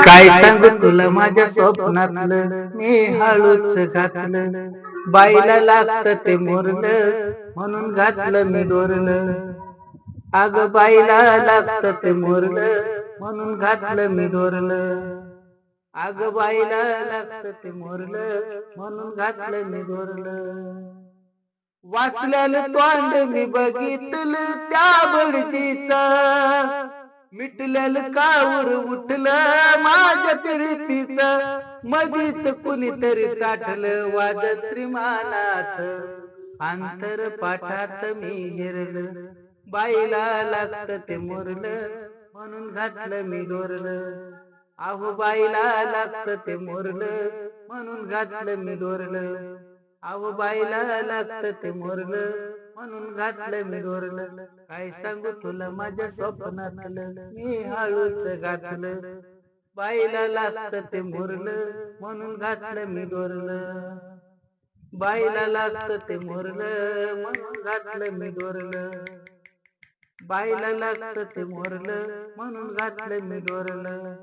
काय सांगू तुला माझ्या स्वप्नातलं मी हळूच घातलं. बाईला लागतं ते मोरलं म्हणून घातलं मी डोरलं. अगं बाईला लागतं ते मोरलं म्हणून घातलं मी डोरलं. अगं बाईला लागतं ते मोरलं म्हणून घातलं मी डोरलं. वाचल्यानं तोंड मी बघितलं त्या बडजीचा, मिटलेलं काऊर उठलं माझ्या प्रीतीच. मधीच कुणीतरी ताटलं वाजत त्रिमानाचं, अंतर पाठात मी हिरलं. बाईला लागतं ते मोरलं म्हणून घातलं मी डोरलं. अहो बाईला लागतं ते मोरलं म्हणून घातलं मी डोरलं. अहो बाईला लागतं ते मोरलं म्हणून घातलं मी डोरलं. काय सांगू तुला माझ्या स्वप्नातलं मी हळूच घातलं. बाईला लागतं ते मोरलं म्हणून घातलं मी डोरलं. बाईला लागतं ते मोरलं म्हणून घातलं मी डोरलं. बाईला लागतं ते मोरलं म्हणून घातलं मी डोरलं.